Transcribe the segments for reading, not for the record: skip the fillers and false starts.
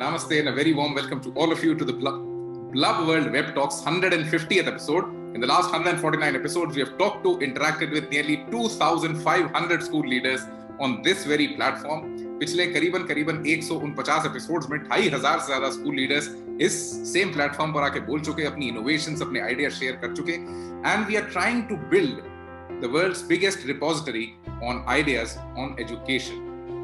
namaste and a very warm welcome to all of you to the Blub World Web Talks 150th episode. In the last 149 episodes, we have talked to, interacted with nearly 2,500 school leaders on this very platform. पिछले करीबन 149 episodes में 2,500 से ज्यादा school leaders इस same platform पर आके बोल चुके, अपनी इनोवेशंस, अपने आइडिया शेयर कर चुके, and we are trying to build the world's biggest repository on ideas on education.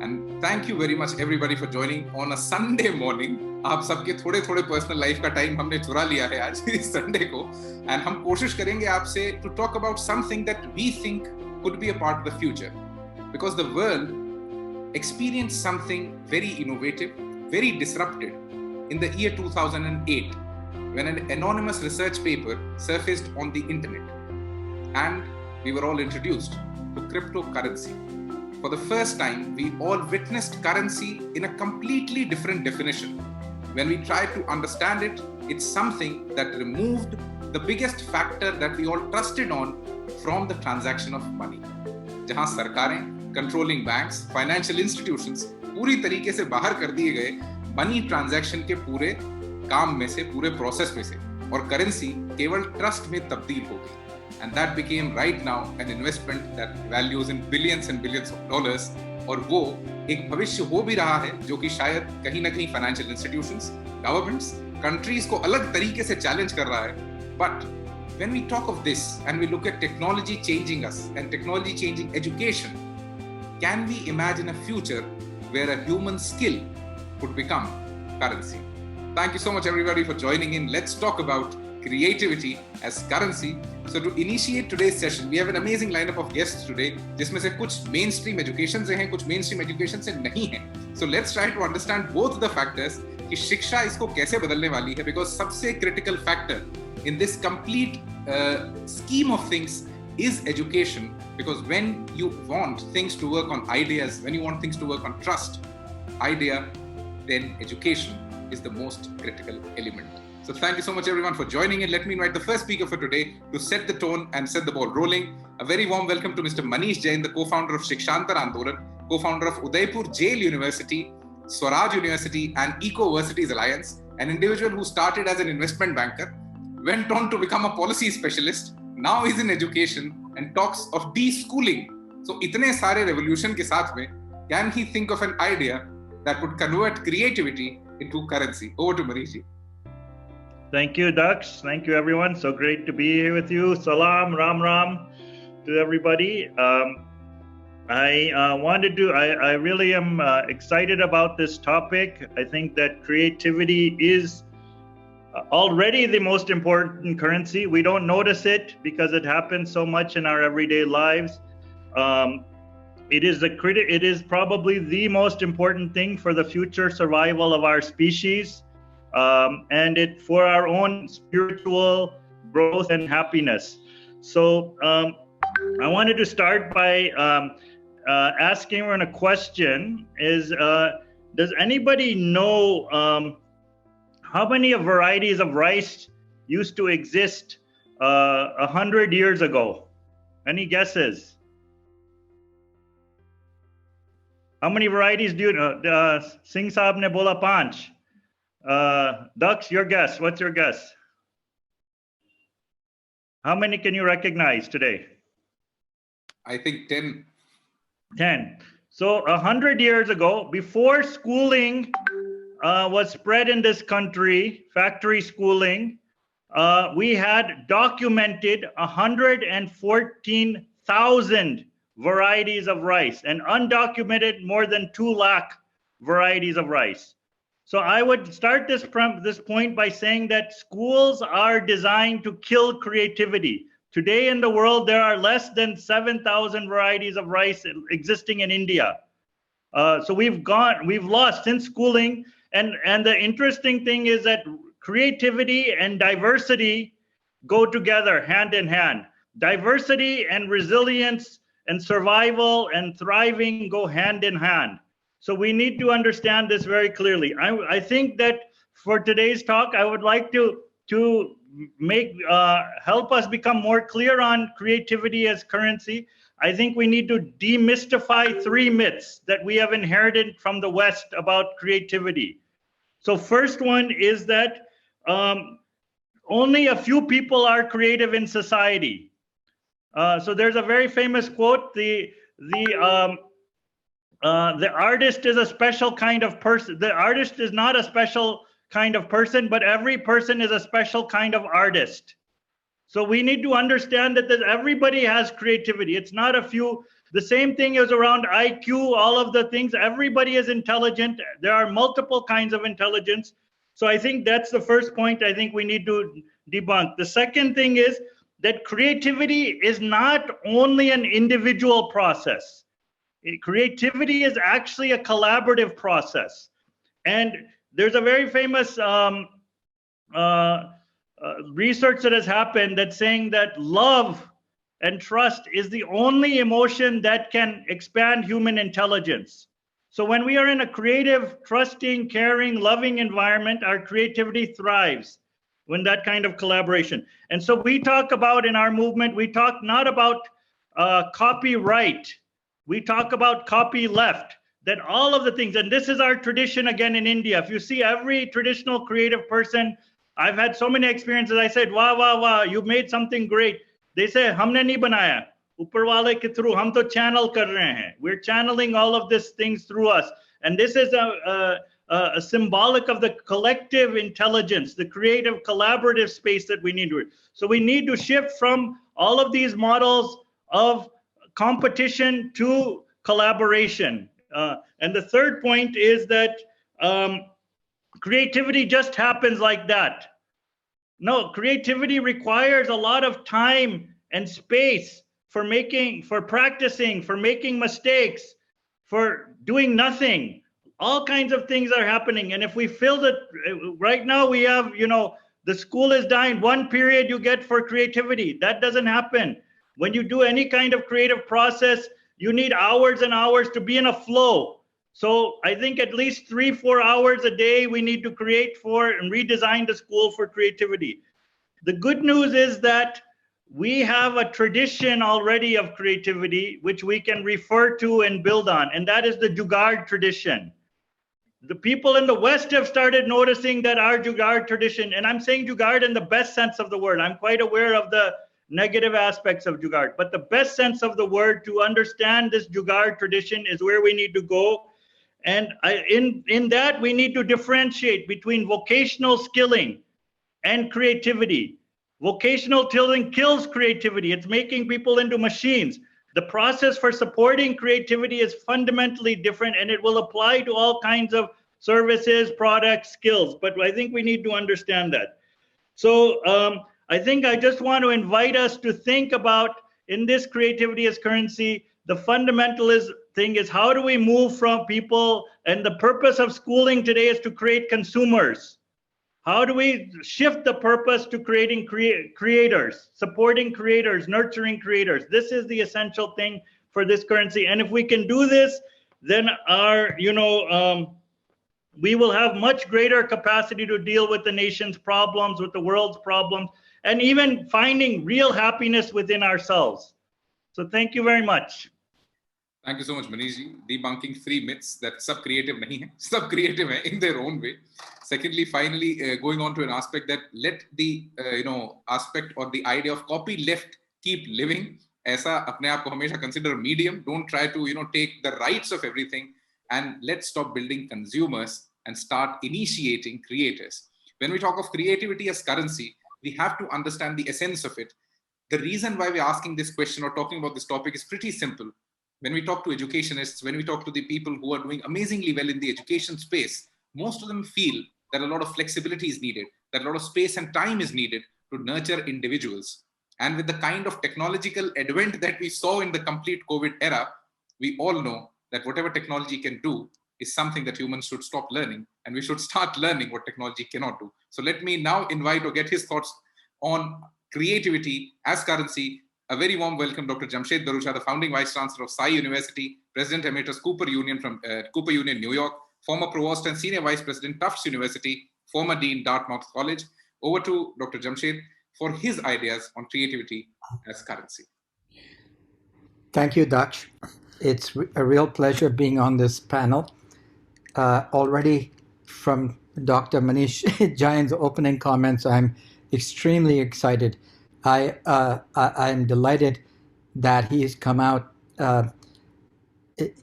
And thank you very much everybody for joining on a Sunday morning. आप सबके थोड़े पर्सनल लाइफ का time हमने चुरा लिया है आज इस संडे को, एंड हम कोशिश करेंगे आपसे to talk about something that we think could be a part of the future, because the world experienced something very innovative, very disruptive in the year 2008 when an anonymous research paper surfaced on the internet, and we were all introduced to cryptocurrency. For the first time, we all witnessed currency in a completely different definition. When we tried to understand it, it's something that removed the biggest factor that we all trusted on from the transaction of money. जहां सरकारें, controlling banks, financial institutions पूरी तरीके से बाहर कर दिए गए money transaction के पूरे काम में से, पूरे प्रोसेस में से, और करेंसी केवल ट्रस्ट में तब्दील हो गई. And that became right now an investment that values in billions and billions of dollars. और वो एक भविष्य हो भी रहा है जो कि शायद कहीं ना कहीं फाइनेंशियल इंस्टीट्यूशंस, गवर्नमेंट्स, कंट्रीज को अलग तरीके से चैलेंज कर रहा है. But when we talk of this and we look at technology changing us and technology changing education, can we imagine a future where a human skill could become currency? Thank you so much everybody for joining in. Let's talk about creativity as currency. So to initiate today's session, we have an amazing lineup of guests today, जिसमें से कुछ mainstream education से हैं, कुछ mainstream education से नहीं हैं. So let's try to understand both the factors कि शिक्षा इसको कैसे बदलने वाली है, because सबसे critical factor in this complete scheme of things is education. Because when you want things to work on ideas, when you want things to work on trust, idea, then education is the most critical element. So thank you so much everyone for joining in. Let me invite the first speaker for today to set the tone and set the ball rolling. A very warm welcome to Mr. Manish Jain, the co-founder of Shikshantar Andolan, co-founder of Udaipur Jail University, Swaraj University and Ecoversities Alliance, an individual who started as an investment banker, went on to become a policy specialist, now is in education and talks of de-schooling. So itne sare revolution ke saath mein, can he think of an idea that would convert creativity into currency? Over to Manish ji. Thank you, Dux. Thank you, everyone. So great to be here with you. Salam, Ram Ram to everybody. I really am excited about this topic. I think that creativity is already the most important currency. We don't notice it because it happens so much in our everyday lives. It is probably the most important thing for the future survival of our species. And it for our own spiritual growth and happiness. So I wanted to start by asking everyone a question. Does anybody know how many varieties of rice used to exist 100 years ago? Any guesses? How many varieties do you know? Singh Saab ne bola 5. Dux, your guess. What's your guess? How many can you recognize today? I think 10. 10. So 100 years ago, before schooling was spread in this country, factory schooling, we had documented 114,000 varieties of rice and undocumented more than 2 lakh varieties of rice. So I would start this point by saying that schools are designed to kill creativity. Today in the world, there are less than 7,000 varieties of rice existing in India. So we've lost since schooling. And the interesting thing is that creativity and diversity go together hand in hand. Diversity and resilience and survival and thriving go hand in hand. So we need to understand this very clearly. I think that for today's talk, I would like to make help us become more clear on creativity as currency. I think we need to demystify 3 myths that we have inherited from the West about creativity. So first one is that only a few people are creative in society. So there's a very famous quote: the artist is a special kind of person. The artist is not a special kind of person, but every person is a special kind of artist. So we need to understand that everybody has creativity. It's not a few. The same thing is around IQ, all of the things. Everybody is intelligent. There are multiple kinds of intelligence. So I think that's the first point I think we need to debunk. The second thing is that creativity is not only an individual process. Creativity is actually a collaborative process. And there's a very famous research that has happened that's saying that love and trust is the only emotion that can expand human intelligence. So when we are in a creative, trusting, caring, loving environment, our creativity thrives when that kind of collaboration. And so we talk about in our movement, we talk not about copyright, we talk about copy left, that all of the things, and this is our tradition again in India. If you see every traditional creative person, I've had so many experiences. I said, wow, wow, wow, you made something great. They say, humne nahi banaya. Upar wale ke through, hum to channel kar rahe hain. We're channeling all of these things through us. And this is a symbolic of the collective intelligence, the creative collaborative space that we need to. So we need to shift from all of these models of competition to collaboration. And the third point is that creativity just happens like that. No, creativity requires a lot of time and space for practicing, for making mistakes, for doing nothing. All kinds of things are happening. And if we feel that right now we have, the school is dying, one period you get for creativity. That doesn't happen. When you do any kind of creative process, you need hours and hours to be in a flow. So I think at least 3-4 hours a day we need to create for and redesign the school for creativity. The good news is that we have a tradition already of creativity, which we can refer to and build on, and that is the Jugaad tradition. The people in the West have started noticing that our Jugaad tradition, and I'm saying Jugaad in the best sense of the word. I'm quite aware of the negative aspects of Jugaad, but the best sense of the word to understand this Jugaad tradition is where we need to go. And in that, we need to differentiate between vocational skilling and creativity. Vocational skilling kills creativity. It's making people into machines. The process for supporting creativity is fundamentally different, and it will apply to all kinds of services, products, skills. But I think we need to understand that. So I think I just want to invite us to think about, in this creativity as currency, the fundamentalist thing is, how do we move from people, and the purpose of schooling today is to create consumers. How do we shift the purpose to creating creators, supporting creators, nurturing creators? This is the essential thing for this currency. And if we can do this, then we will have much greater capacity to deal with the nation's problems, with the world's problems, and even finding real happiness within ourselves. So thank you very much. Thank you so much, Manishji. Debunking 3 myths that sub creative nahi hai, sub creative hai in their own way. Secondly, finally, going on to an aspect that let the aspect or the idea of copy left keep living. Aisa apne aap ko hamesha consider a medium. Don't try to take the rights of everything, and let's stop building consumers and start initiating creators. When we talk of creativity as currency, we have to understand the essence of it. The reason why we're asking this question or talking about this topic is pretty simple. When we talk to educationists, when we talk to the people who are doing amazingly well in the education space, most of them feel that a lot of flexibility is needed, that a lot of space and time is needed to nurture individuals. And with the kind of technological advent that we saw in the complete COVID era, we all know that whatever technology can do is something that humans should stop learning, and we should start learning what technology cannot do. So let me now invite or get his thoughts on creativity as currency. A very warm welcome, Dr. Jamshed Bharucha, the founding Vice-Chancellor of Sai University, President Emeritus Cooper Union from Cooper Union, New York, former Provost and Senior Vice President, Tufts University, former Dean, Dartmouth College. Over to Dr. Jamshed for his ideas on creativity as currency. Thank you, Daksh. It's a real pleasure being on this panel. Already from Dr. Manish Jain's opening comments. I'm extremely excited. I'm delighted that he's come out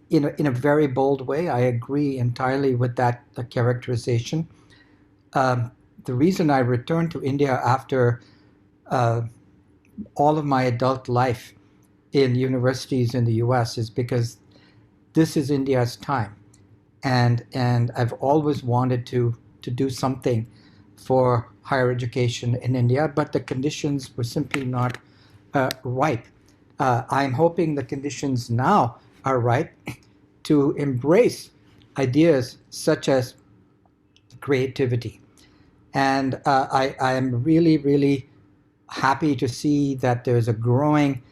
in a very bold way. I agree entirely with that characterization. The reason I returned to India after all of my adult life in universities in the US is because this is India's time. And I've always wanted to do something for higher education in India, but the conditions were simply not ripe. I'm hoping the conditions now are ripe to embrace ideas such as creativity. And I am really, really happy to see that there's a growing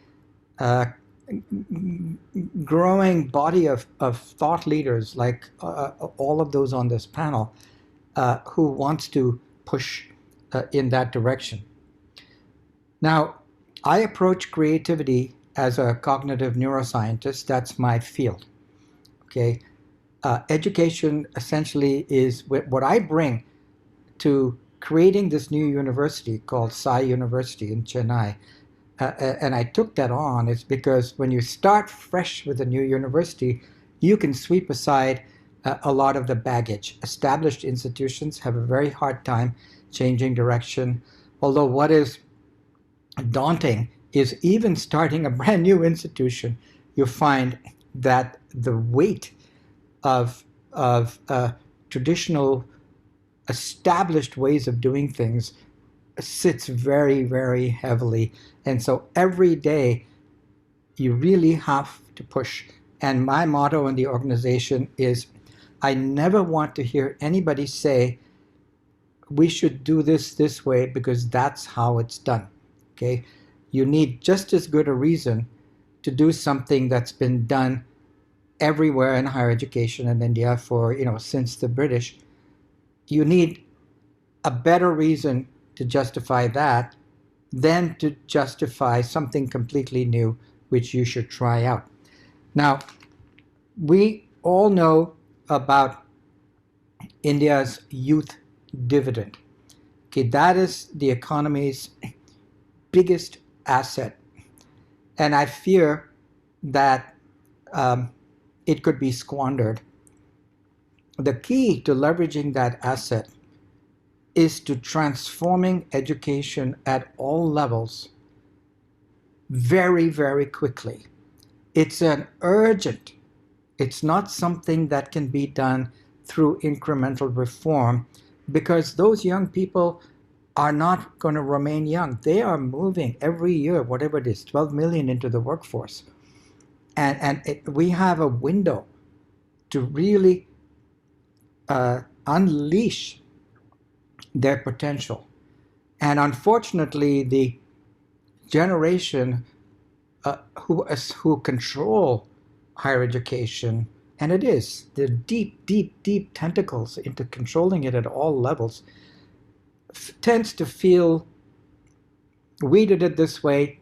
body of thought leaders like all of those on this panel who wants to push in that direction. Now, I approach creativity as a cognitive neuroscientist. That's my field. Okay, education essentially is what I bring to creating this new university called Sai University in Chennai. And I took that on is because when you start fresh with a new university, you can sweep aside a lot of the baggage. Established institutions have a very hard time changing direction, although what is daunting is even starting a brand new institution, you find that the weight of traditional established ways of doing things sits very, very heavily. And so every day you really have to push. And my motto in the organization is I never want to hear anybody say we should do this way because that's how it's done. Okay? You need just as good a reason to do something that's been done everywhere in higher education in India for, since the British. You need a better reason to justify that than to justify something completely new, which you should try out. Now, we all know about India's youth dividend. Okay, that is the economy's biggest asset. And I fear that it could be squandered. The key to leveraging that asset is to transforming education at all levels very, very quickly. It's an urgent, it's not something that can be done through incremental reform because those young people are not going to remain young. They are moving every year, whatever it is, 12 million into the workforce. And we have a window to really unleash their potential. And unfortunately, the generation who control higher education, and it is, the deep, deep, deep tentacles into controlling it at all levels, tends to feel, we did it this way,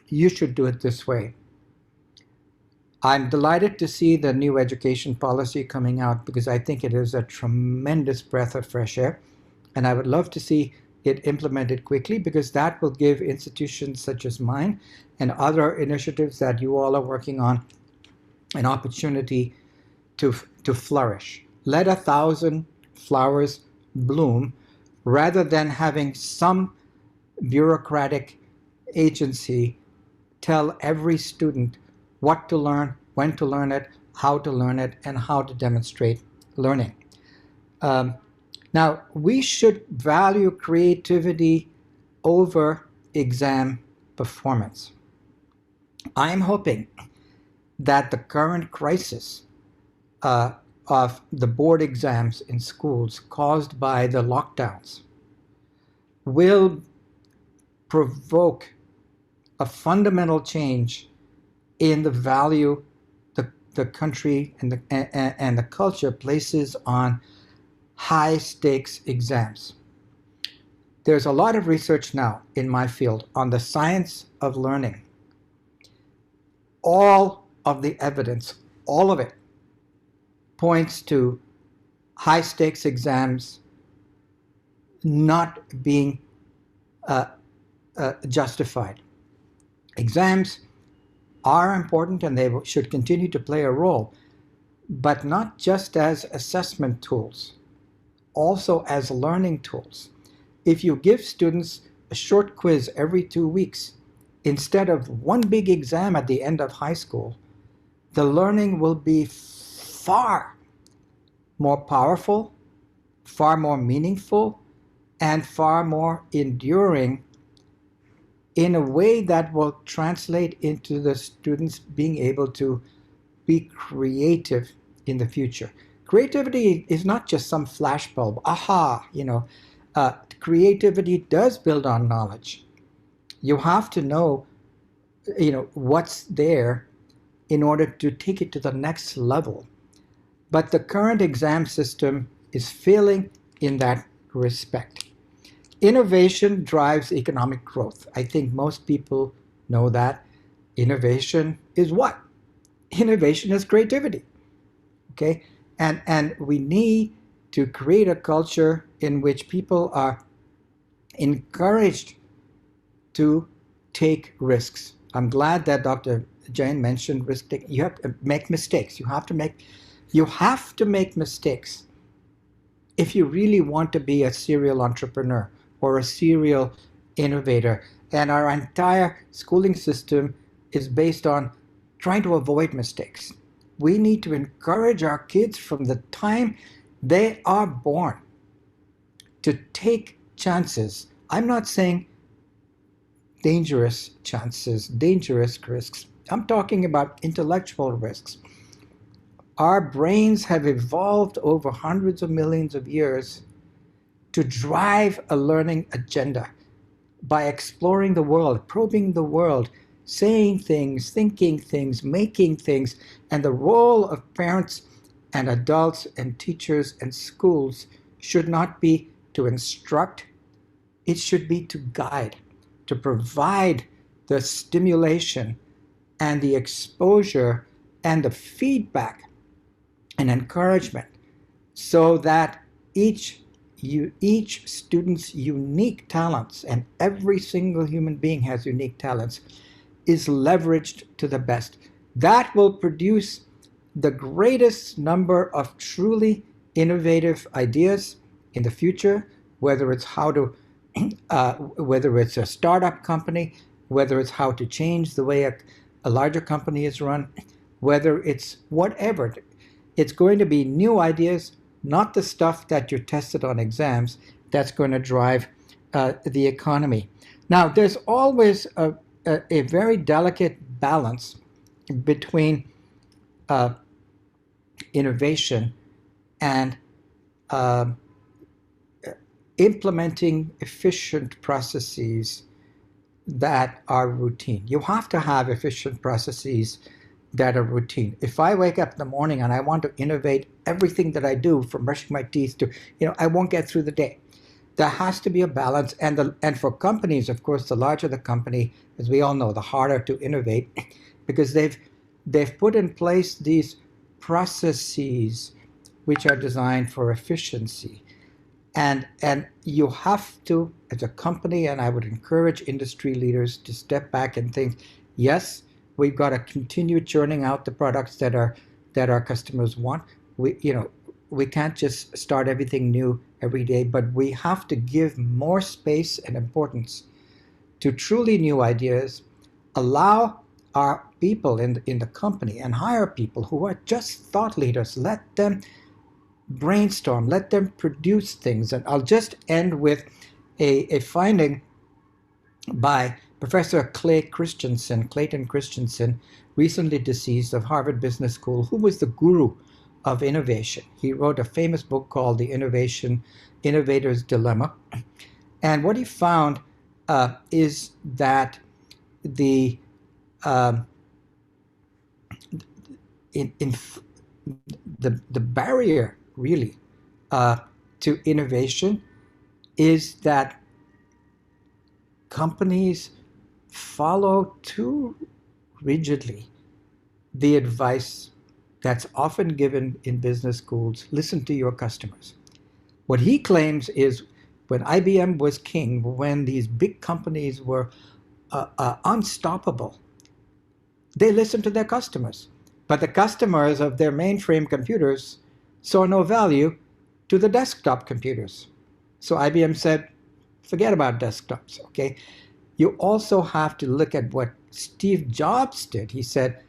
you should do it this way. I'm delighted to see the new education policy coming out because I think it is a tremendous breath of fresh air. And I would love to see it implemented quickly because that will give institutions such as mine and other initiatives that you all are working on an opportunity to flourish. Let 1,000 flowers bloom rather than having some bureaucratic agency tell every student what to learn, when to learn it, how to learn it, and how to demonstrate learning. Now, we should value creativity over exam performance. I'm hoping that the current crisis of the board exams in schools caused by the lockdowns will provoke a fundamental change in the value the country and the culture places on high stakes exams. There's a lot of research now in my field on the science of learning. All of the evidence, all of it, points to high stakes exams not being justified. Exams are important and they should continue to play a role, but not just as assessment tools, also as learning tools. If you give students a short quiz every 2 weeks instead of one big exam at the end of high school, the learning will be far more powerful, far more meaningful, and far more enduring in a way that will translate into the students being able to be creative in the future. Creativity is not just some flashbulb, aha, creativity does build on knowledge. You have to know, what's there in order to take it to the next level. But the current exam system is failing in that respect. Innovation drives economic growth. I think most people know that. Innovation is what? Innovation is creativity. Okay? And we need to create a culture in which people are encouraged to take risks. I'm glad that Dr. Jain mentioned risk taking. You have to make mistakes. You have to make mistakes if you really want to be a serial entrepreneur or a serial innovator. And our entire schooling system is based on trying to avoid mistakes. We need to encourage our kids from the time they are born to take chances. I'm not saying dangerous chances, dangerous risks. I'm talking about intellectual risks. Our brains have evolved over hundreds of millions of years to drive a learning agenda by exploring the world, probing the world, saying things, thinking things, making things. And the role of parents and adults and teachers and schools should not be to instruct, it should be to guide, to provide the stimulation and the exposure and the feedback and encouragement so that each student's unique talents, and every single human being has unique talents, is leveraged to the best. That will produce the greatest number of truly innovative ideas in the future, whether it's whether it's a startup company, whether it's how to change the way a larger company is run, whether it's whatever. It's going to be new ideas, not the stuff that you're tested on exams, that's going to drive the economy. Now, there's always a very delicate balance between innovation and implementing efficient processes that are routine. You have to have efficient processes that are routine. If I wake up in the morning and I want to innovate everything that I do, from brushing my teeth to, I won't get through the day. There has to be a balance, and for companies, of course, the larger the company, as we all know, the harder to innovate, because they've put in place these processes which are designed for efficiency. And you have to, as a company, and I would encourage industry leaders to step back and think, yes, we've got to continue churning out the products that our customers want. We can't just start everything new every day, but we have to give more space and importance to truly new ideas, allow our people in the company and hire people who are just thought leaders. Let them brainstorm, let them produce things. And I'll just end with a finding by Professor Clayton Christensen, recently deceased, of Harvard Business School, who was the guru of innovation. He wrote a famous book called The Innovator's Dilemma. And what he found is that the barrier really to innovation is that companies follow too rigidly the advice that's often given in business schools: listen to your customers. What he claims is when IBM was king, when these big companies were unstoppable, they listened to their customers. But the customers of their mainframe computers saw no value to the desktop computers. So IBM said, forget about desktops, okay? You also have to look at what Steve Jobs did. He said,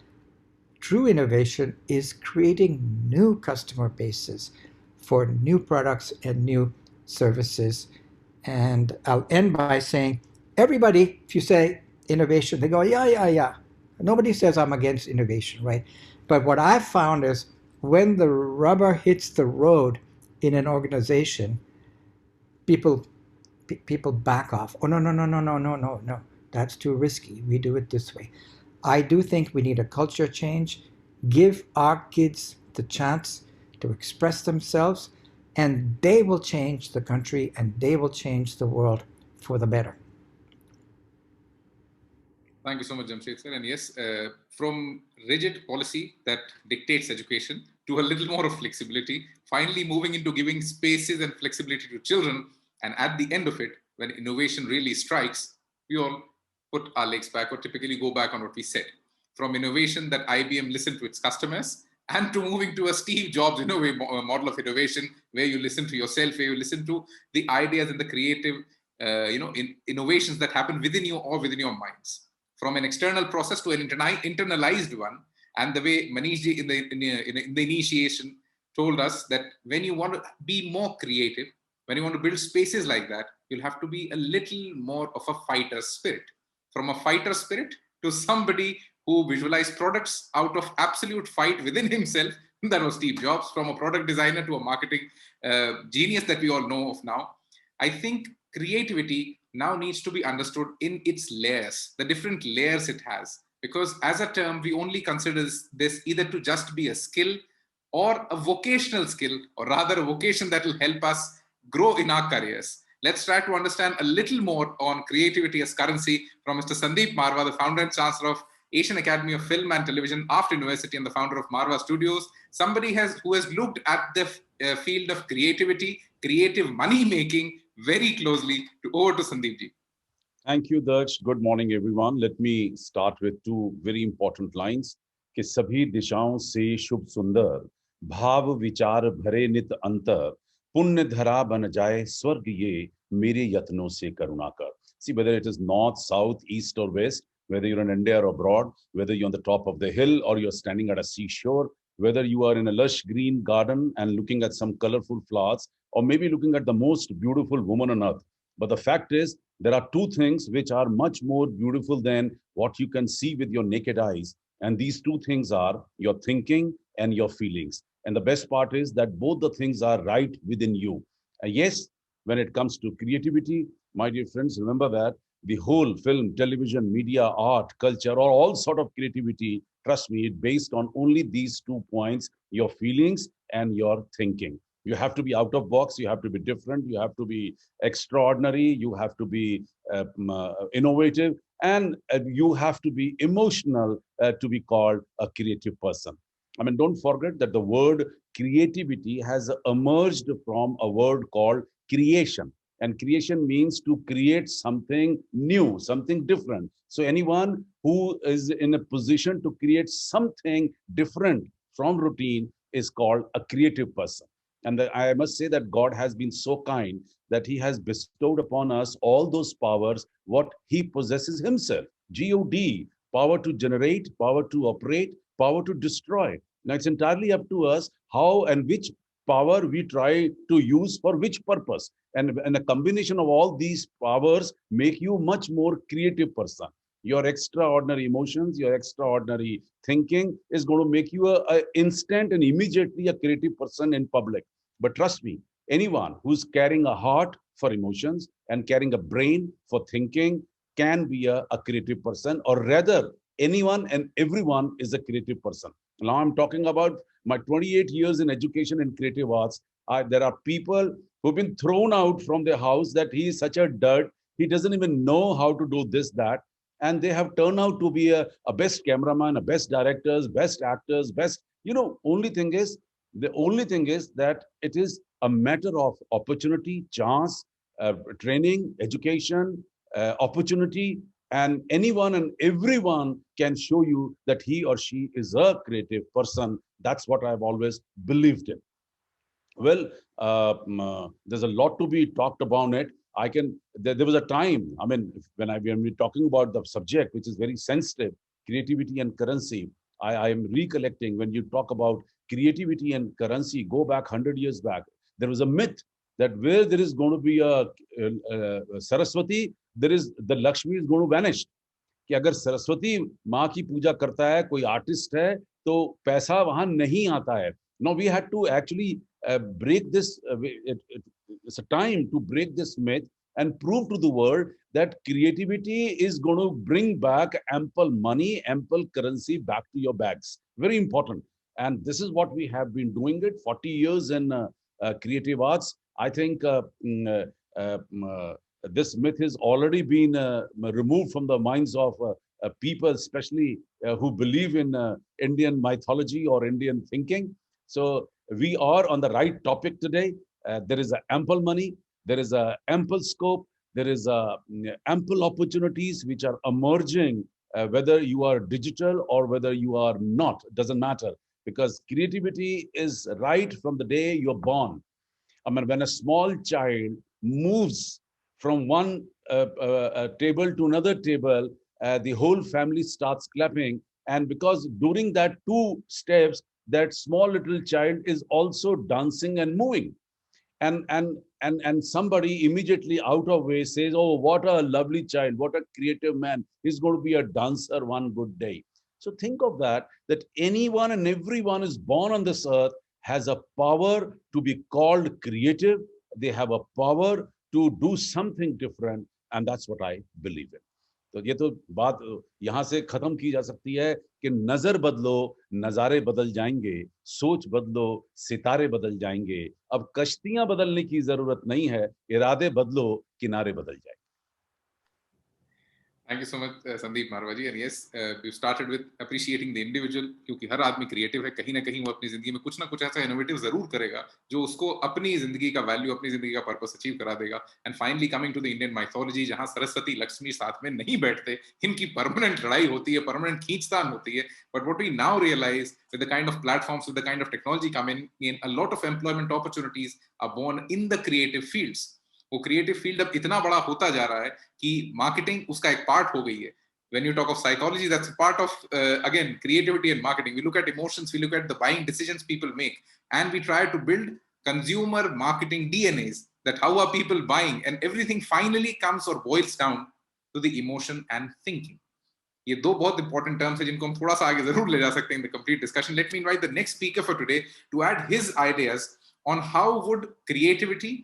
true innovation is creating new customer bases for new products and new services. And I'll end by saying, everybody, if you say innovation, they go, yeah, yeah, yeah. Nobody says I'm against innovation, right? But what I've found is when the rubber hits the road in an organization, people people back off. Oh, no, no, no, no, no, no, no, no. That's too risky. We do it this way. I do think we need a culture change. Give our kids the chance to express themselves, and they will change the country and they will change the world for the better. Thank you so much, Jamshed sir. And yes, from rigid policy that dictates education to a little more of flexibility, finally moving into giving spaces and flexibility to children. And at the end of it, when innovation really strikes, we all put our legs back or typically go back on what we said. From innovation that IBM listened to its customers and to moving to a Steve Jobs model of innovation where you listen to yourself, where you listen to the ideas and the creative innovations that happen within you or within your minds. From an external process to an internalized one. And the way Manishji in the initiation told us that when you want to be more creative, when you want to build spaces like that, you'll have to be a little more of a fighter spirit. From a fighter spirit to somebody who visualized products out of absolute fight within himself, that was Steve Jobs. From a product designer to a marketing genius that we all know of now. I think creativity now needs to be understood in its layers, the different layers it has. Because as a term, we only consider this either to just be a skill or a vocational skill, or rather a vocation that will help us grow in our careers. Let's try to understand a little more on creativity as currency from Mr. Sandeep Marwah, the founder and chancellor of Asian Academy of Film and Television After University and the founder of Marwah Studios, somebody who has looked at the field of creativity, creative money making very closely. Over to Sandeep ji. Thank you, Darsh. Good morning, everyone. Let me start with two very important lines. कि सभी दिशाओं से शुभ सुंदर भाव विचार भरे नित अंतर पुण्य धरा बन जाए स्वर्ग ये मेरे यत्नों से करुणा कर. See, whether it is north, south, east or west, whether you're in India or abroad, whether you're on the top of the hill or you're standing at a seashore, whether you are in a lush green garden and looking at some colorful flowers, or maybe looking at the most beautiful woman on earth. But the fact is, there are two things which are much more beautiful than what you can see with your naked eyes. And these two things are your thinking and your feelings. And the best part is that both the things are right within you. And yes, when it comes to creativity, my dear friends, remember that the whole film, television, media, art, culture, or all sort of creativity, trust me, it's based on only these 2 points, your feelings and your thinking. You have to be out of box, you have to be different, you have to be extraordinary, you have to be innovative, and you have to be emotional to be called a creative person. I mean, don't forget that the word creativity has emerged from a word called creation. And creation means to create something new, something different. So anyone who is in a position to create something different from routine is called a creative person. And I must say that God has been so kind that he has bestowed upon us all those powers, what he possesses himself. G-O-D, power to generate, power to operate, power to destroy. Now it's entirely up to us how and which power we try to use for which purpose. And a combination of all these powers make you much more creative person. Your extraordinary emotions, your extraordinary thinking is going to make you a instant and immediately a creative person in public. But trust me, anyone who's carrying a heart for emotions and carrying a brain for thinking can be a creative person, or rather anyone and everyone is a creative person. Now I'm talking about my 28 years in education and creative arts. There are people who've been thrown out from their house that he is such a dirt. He doesn't even know how to do this, that. And they have turned out to be a best cameraman, a best directors, best actors, best, the only thing is that it is a matter of opportunity, chance, training, education, opportunity, and anyone and everyone can show you that he or she is a creative person. That's what I've always believed in. Well, there's a lot to be talked about it. There was a time, I mean, when we're talking about the subject, which is very sensitive, creativity and currency, I am recollecting when you talk about creativity and currency, go back 100 years back. There was a myth that where there is going to be a Saraswati, the Lakshmi is going to vanish. कि अगर सरस्वती माँ की पूजा करता है, कोई artist है, तो पैसा वहां नहीं आता है. Now we had to actually break this. It's a time to break this myth and prove to the world that creativity is going to bring back ample money, ample currency back to your bags. Very important. And this is what we have been doing it 40 years in creative arts. I think this myth has already been removed from the minds of people, especially who believe in Indian mythology or Indian thinking. So we are on the right topic today. There is ample money, there is ample scope, there is ample opportunities which are emerging, whether you are digital or whether you are not, doesn't matter, because creativity is right from the day you're born. I mean, when a small child moves from one table to another table, the whole family starts clapping. And because during that 2 steps, that small little child is also dancing and moving. And somebody immediately out of way says, oh, what a lovely child, what a creative man. He's going to be a dancer one good day. So think of that anyone and everyone is born on this earth has a power to be called creative. They have a power to do something different. And that's what I believe in. तो ये तो बात यहाँ से खत्म की जा सकती है कि नजर बदलो नजारे बदल जाएंगे, सोच बदलो सितारे बदल जाएंगे. अब कश्तियां बदलने की जरूरत नहीं है, इरादे बदलो किनारे बदल जाएंगे. Thank you so much, Sandeep Marwah ji. And yes, we started with appreciating the individual, क्योंकि हर आदमी क्रिएटिव है, कहीं ना कहीं वो अपनी जिंदगी में कुछ ना कुछ ऐसा इनोवेटिव जरूर करेगा जो उसको अपनी जिंदगी का वैल्यू, अपनी जिंदगी का पर्पस अचीव करा देगा. And finally coming to the Indian mythology, जहां सरस्वती लक्ष्मी साथ में नहीं बैठते, इनकी परमानेंट लड़ाई होती है, परमानेंट खींचतान होती है. But what we now realise with the kind of platforms, with the kind of technology coming in, a lot of employment opportunities are born in the creative fields. वो क्रिएटिव फील्ड अब इतना बड़ा होता जा रहा है कि मार्केटिंग उसका एक पार्ट हो गई है. When you talk of psychology, that's a part of again creativity and marketing. We look at emotions, we look at the buying decisions people make, and we try to build consumer marketing DNAs, that how are people buying, and everything finally comes or boils down to the emotion and thinking. ये दो बहुत important terms है जिनको हम थोड़ा सा आगे जरूर ले जा सकते हैं in the complete discussion. Let me invite the next speaker for today to add his ideas on how would creativity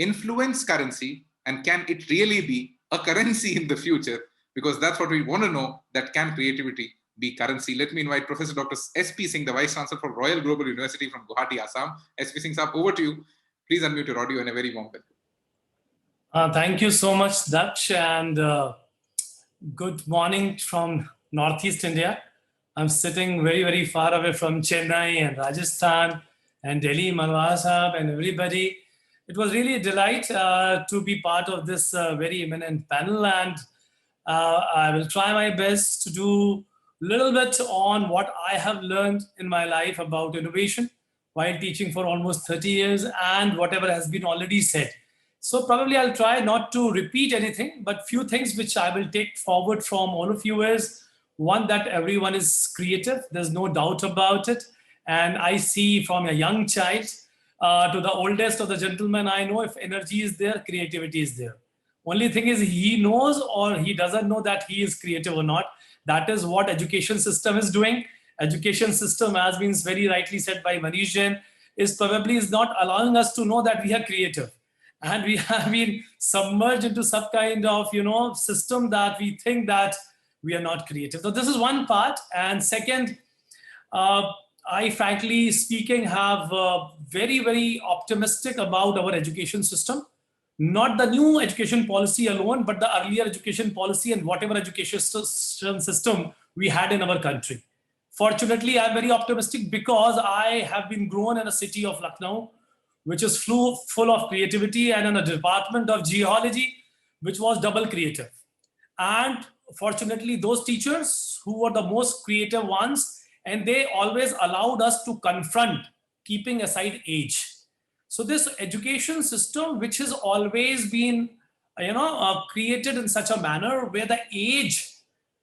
influence currency, and can it really be a currency in the future? Because that's what we want to know, that can creativity be currency? Let me invite Professor Dr. S.P. Singh, the Vice-Chancellor for Royal Global University from Guwahati, Assam. S.P. Singh, sir, over to you. Please unmute your audio and a very warm welcome. Thank you so much, Daksh, and good morning from Northeast India. I'm sitting very, very far away from Chennai and Rajasthan and Delhi, Marwah Sahab and everybody. It was really a delight to be part of this very eminent panel, and I will try my best to do a little bit on what I have learned in my life about innovation while teaching for almost 30 years and whatever has been already said. So probably I'll try not to repeat anything, but few things which I will take forward from all of you is, one, that everyone is creative. There's no doubt about it. And I see from a young child to the oldest of the gentlemen I know, if energy is there, creativity is there. Only thing is he knows or he doesn't know that he is creative or not. That is what education system is doing. Education system, as been very rightly said by Manish, is not allowing us to know that we are creative. And we have been submerged into some kind of, system that we think that we are not creative. So this is one part. And second, I frankly speaking have very, very optimistic about our education system. Not the new education policy alone, but the earlier education policy and whatever education system we had in our country. Fortunately, I'm very optimistic because I have been grown in a city of Lucknow, which is full of creativity, and in a department of geology, which was double creative. And fortunately, those teachers who were the most creative ones, and they always allowed us to confront, keeping aside age. So this education system, which has always been, created in such a manner where the age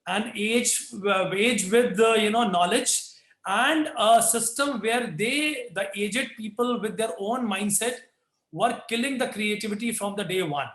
with the, knowledge, and a system where the aged people with their own mindset were killing the creativity from the day one.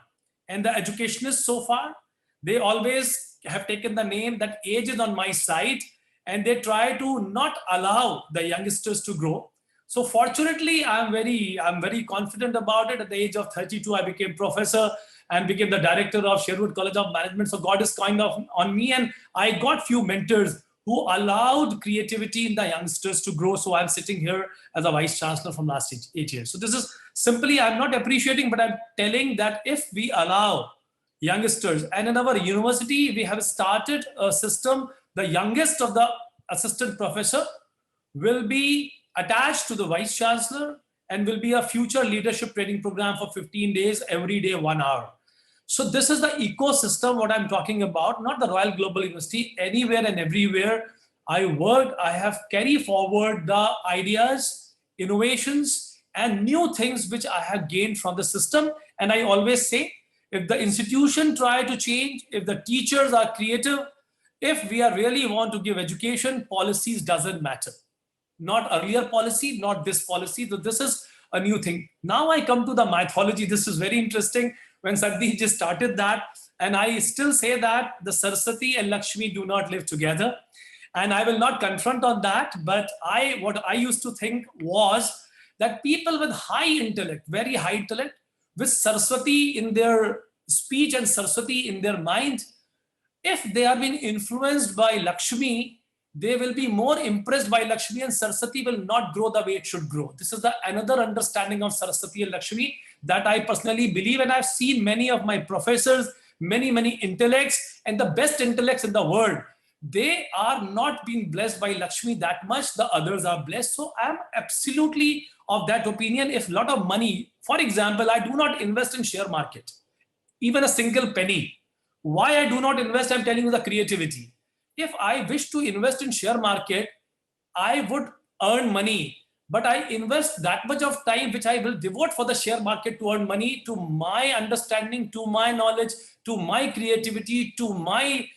And the educationists so far, they always have taken the name that age is on my side, and they try to not allow the youngsters to grow. So fortunately, I'm very confident about it. At the age of 32, I became professor and became the director of Sherwood College of Management. So God is kind of on me, and I got few mentors who allowed creativity in the youngsters to grow. So I'm sitting here as a Vice-Chancellor from last 8 years. So this is simply, I'm not appreciating, but I'm telling that if we allow youngsters, and in our university, we have started a system, the youngest of the assistant professor will be attached to the Vice-Chancellor and will be a future leadership training program for 15 days, every day, 1 hour. So this is the ecosystem, what I'm talking about, not the Royal Global University. Anywhere and everywhere I work, I have carried forward the ideas, innovations, and new things which I have gained from the system. And I always say, if the institution try to change, if the teachers are creative, if we are really want to give education, policies doesn't matter. Not earlier policy, not this policy. So this is a new thing. Now I come to the mythology. This is very interesting. When Sandeep just started that, and I still say that the Saraswati and Lakshmi do not live together. And I will not confront on that, but what I used to think was that people with high intellect, very high intellect, with Saraswati in their speech and Saraswati in their mind, if they are being influenced by Lakshmi, they will be more impressed by Lakshmi, and Saraswati will not grow the way it should grow. This is another understanding of Saraswati and Lakshmi that I personally believe, and I've seen many of my professors, many intellects, and the best intellects in the world, they are not being blessed by Lakshmi that much, the others are blessed. So I'm absolutely of that opinion. If a lot of money, for example, I do not invest in share market, even a single penny. Why I do not invest? I'm telling you the creativity. If I wish to invest in share market, I would earn money, but I invest that much of time which I will devote for the share market to earn money, to my understanding, to my knowledge, to my creativity, to my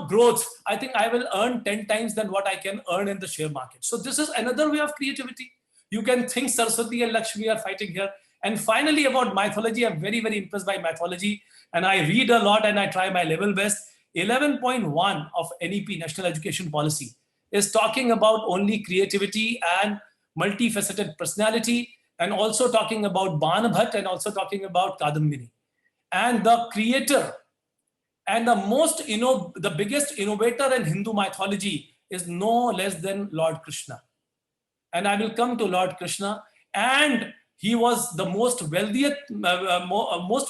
growth. I think I will earn 10 times than what I can earn in the share market. So this is another way of creativity. You can think Saraswati and Lakshmi are fighting here. And finally, about mythology, I'm very impressed by mythology, and I read a lot and I try my level best. 11.1 of NEP, National Education Policy, is talking about only creativity and multifaceted personality, and also talking about Banabhat, and also talking about Kadambini. And the creator and the biggest innovator in Hindu mythology is no less than Lord Krishna. And I will come to Lord Krishna. And he was the most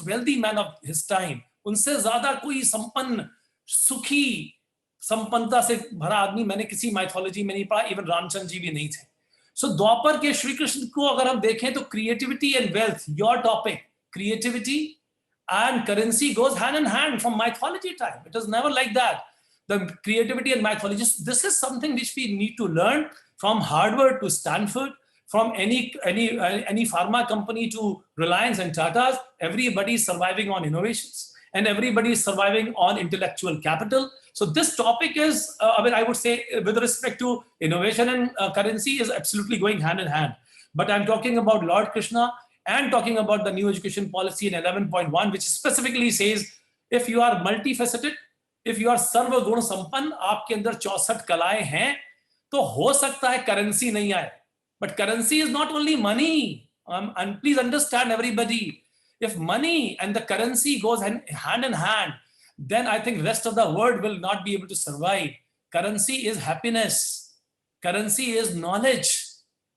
wealthy man of his time. उनसे ज़्यादा कोई संपन्न, सुखी, संपन्नता से भरा आदमी मैंने किसी माइथोलॉजी में नहीं पढ़ा, इवन रामचंद्र जी भी नहीं थे. सो द्वापर के श्री कृष्ण को अगर हम देखें तो creativity and wealth, your topic, creativity and currency goes hand in hand from mythology time. It is never like that. The creativity and mythology, this is something which we need to learn from Harvard to Stanford, from any pharma company to Reliance and Tata's. Everybody is surviving on innovations, and everybody is surviving on intellectual capital. So this topic is, I would say, with respect to innovation and currency, is absolutely going hand in hand. But I'm talking about Lord Krishna and talking about the new education policy in 11.1, which specifically says, if you are multifaceted, if you are sarva gun sampann, aapke andar 64 kalaएं हैं, तो हो सकता है currency नहीं आए. But currency is not only money. And please understand, everybody, if money and the currency goes hand in hand, then I think rest of the world will not be able to survive. Currency is happiness. Currency is knowledge.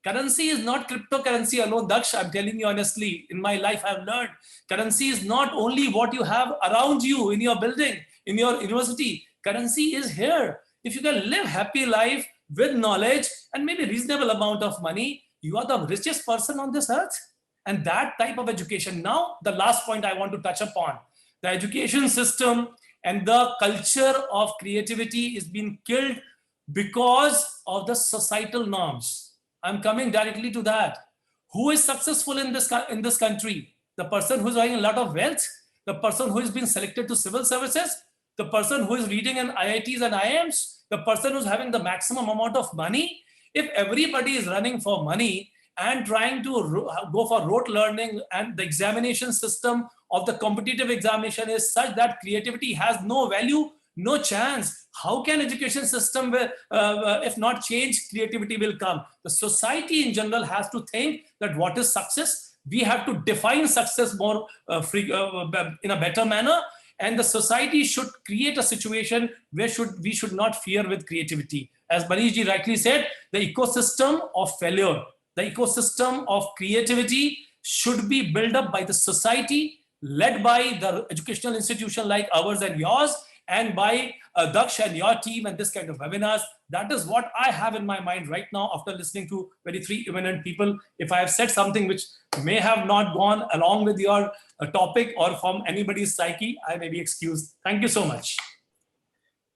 Currency is not cryptocurrency alone, Daksh. I'm telling you honestly, in my life I've learned, currency is not only what you have around you, in your building, in your university. Currency is here. If you can live happy life with knowledge and maybe reasonable amount of money, you are the richest person on this earth. And that type of education. Now, the last point I want to touch upon, the education system and the culture of creativity is being killed because of the societal norms. I'm coming directly to that. Who is successful in this country? The person who's having a lot of wealth, the person who has been selected to civil services, the person who is reading in IITs and IIMs, the person who's having the maximum amount of money. If everybody is running for money and trying to go for rote learning, and the examination system of the competitive examination is such that creativity has no value, no chance, how can education system, if not change, creativity will come? The society in general has to think that what is success? We have to define success more in a better manner. And the society should create a situation where we should not fear with creativity. As Manishji rightly said, the ecosystem of failure, the ecosystem of creativity should be built up by the society, led by the educational institution like ours and yours, and by Daksh and your team and this kind of webinars. That is what I have in my mind right now after listening to three eminent people. If I have said something which may have not gone along with your topic or from anybody's psyche, I may be excused. Thank you so much.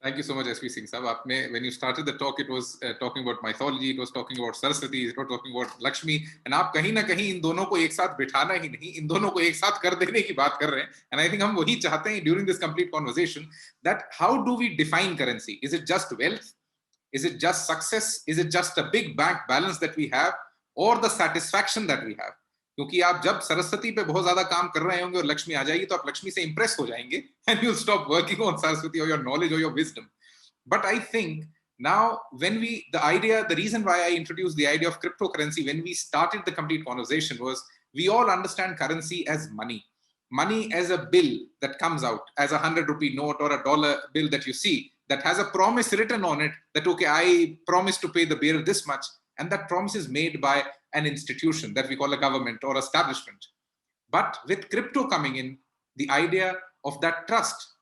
Thank you so much, SP Singh Sahab. When you started the talk, it was talking about mythology, it was talking about Saraswati, it was talking about Lakshmi, and आप कहीं ना कहीं इन दोनों को एक साथ बिठाना ही नहीं, इन दोनों को एक साथ कर देने की बात कर रहे हैं. And I think हम वही चाहते हैं during this complete conversation, that how do we define currency? Is it just wealth? Is it just success? Is it just a big bank balance that we have, or the satisfaction that we have? क्योंकि आप जब सरस्वती पे बहुत ज्यादा काम कर रहे होंगे और लक्ष्मी आ जाएगी तो आप लक्ष्मी से इंप्रेस हो जाएंगे and you'll stop working on Saraswati or your knowledge or your wisdom. But I think now when the reason why I introduced the idea of cryptocurrency when we started the complete conversation was we all understand currency as money. Money as a bill that comes out as a 100-rupee note or a dollar bill that you see that has a promise written on it that, okay, I promise to pay the bearer this much, and that promise is made by an institution that we call a government or establishment. But with crypto coming in, the idea of that trust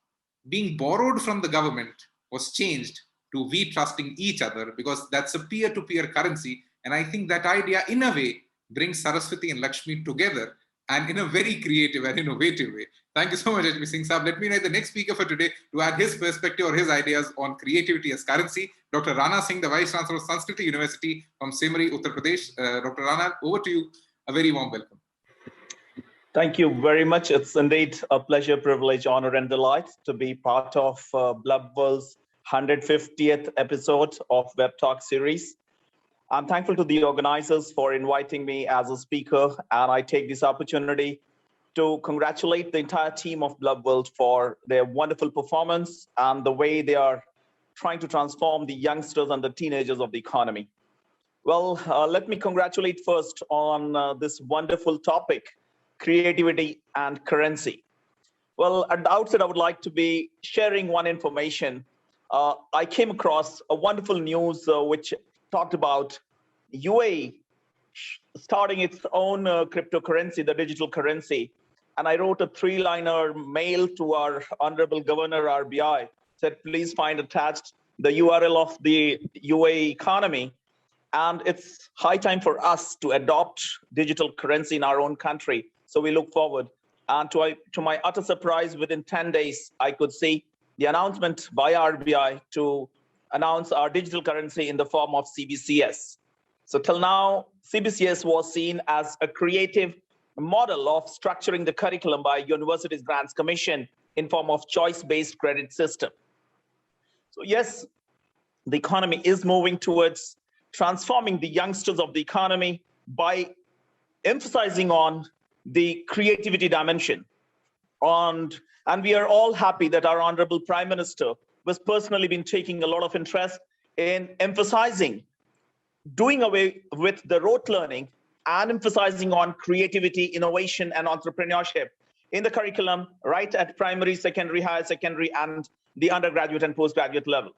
being borrowed from the government was changed to we trusting each other, because that's a peer-to-peer currency. And I think that idea in a way brings Saraswati and Lakshmi together, and in a very creative and innovative way. Thank you so much, HP Singh Sahab. Let me invite the next speaker for today to add his perspective or his ideas on creativity as currency. Dr. Rana Singh, the Vice-Chancellor of Sanskrit University from Semri, Uttar Pradesh. Dr. Rana, over to you. A very warm welcome. Thank you very much. It's indeed a pleasure, privilege, honor, and delight to be part of Blub World's 150th episode of Web Talk series. I'm thankful to the organizers for inviting me as a speaker, and I take this opportunity to congratulate the entire team of Blub World for their wonderful performance and the way they are trying to transform the youngsters and the teenagers of the economy. Well, let me congratulate first on this wonderful topic, creativity and currency. Well, at the outset, I would like to be sharing one information. I came across a wonderful news which talked about UAE starting its own cryptocurrency, the digital currency. And I wrote a 3-liner mail to our Honorable Governor RBI, said, please find attached the URL of the UAE economy. And it's high time for us to adopt digital currency in our own country. So we look forward. And to my utter surprise, within 10 days, I could see the announcement by RBI to announce our digital currency in the form of CBCS. So till now, CBCS was seen as a creative model of structuring the curriculum by Universities Grants Commission in form of choice-based credit system. So yes, the economy is moving towards transforming the youngsters of the economy by emphasizing on the creativity dimension. And we are all happy that our Honorable Prime Minister was personally been taking a lot of interest in emphasizing doing away with the rote learning and emphasizing on creativity, innovation, and entrepreneurship in the curriculum, right at primary, secondary, higher secondary, and the undergraduate and postgraduate level.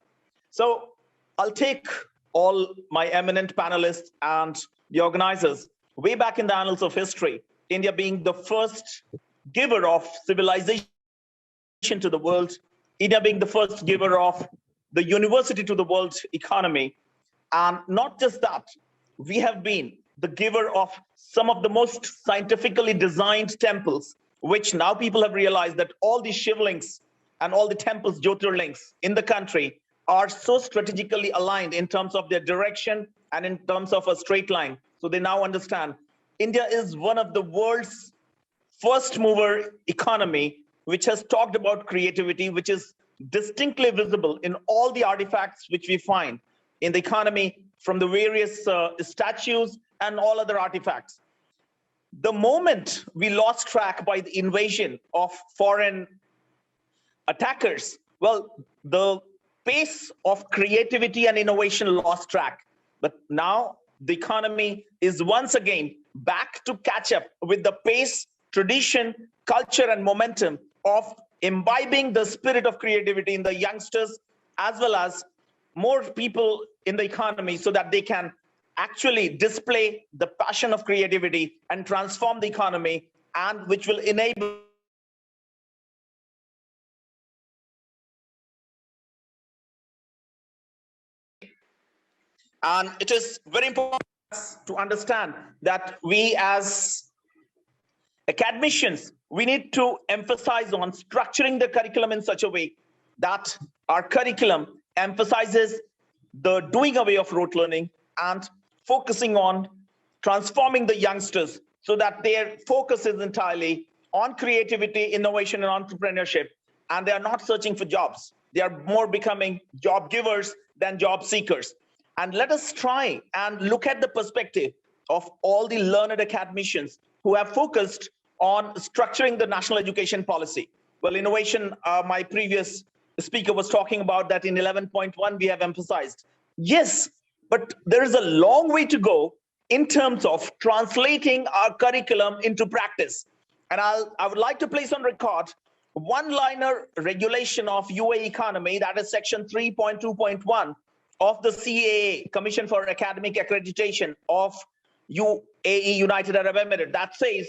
So I'll take all my eminent panelists and the organizers way back in the annals of history, India being the first giver of civilization to the world, India being the first giver of the university to the world economy. And not just that, we have been the giver of some of the most scientifically designed temples, which now people have realized that all the shivlings and all the temples, Jyotirlings in the country are so strategically aligned in terms of their direction and in terms of a straight line. So they now understand India is one of the world's first mover economy, which has talked about creativity, which is distinctly visible in all the artifacts which we find in the economy, from the various statues and all other artifacts. The moment we lost track by the invasion of foreign attackers, well, the pace of creativity and innovation lost track. But now the economy is once again back to catch up with the pace, tradition, culture, and momentum of imbibing the spirit of creativity in the youngsters, as well as more people in the economy, so that they can actually display the passion of creativity and transform the economy, and which will enable and it is very important to understand that we as academicians, we need to emphasize on structuring the curriculum in such a way that our curriculum emphasizes the doing away of rote learning and focusing on transforming the youngsters so that their focus is entirely on creativity, innovation, and entrepreneurship, and they are not searching for jobs. They are more becoming job givers than job seekers. And let us try and look at the perspective of all the learned academicians who have focused on structuring the national education policy. Well, innovation, my previous speaker was talking about that in 11.1 we have emphasized. Yes, but there is a long way to go in terms of translating our curriculum into practice. And I would like to place on record one-liner regulation of UAE economy, that is section 3.2.1 of the CAA, Commission for Academic Accreditation of UAE, United Arab Emirates, that says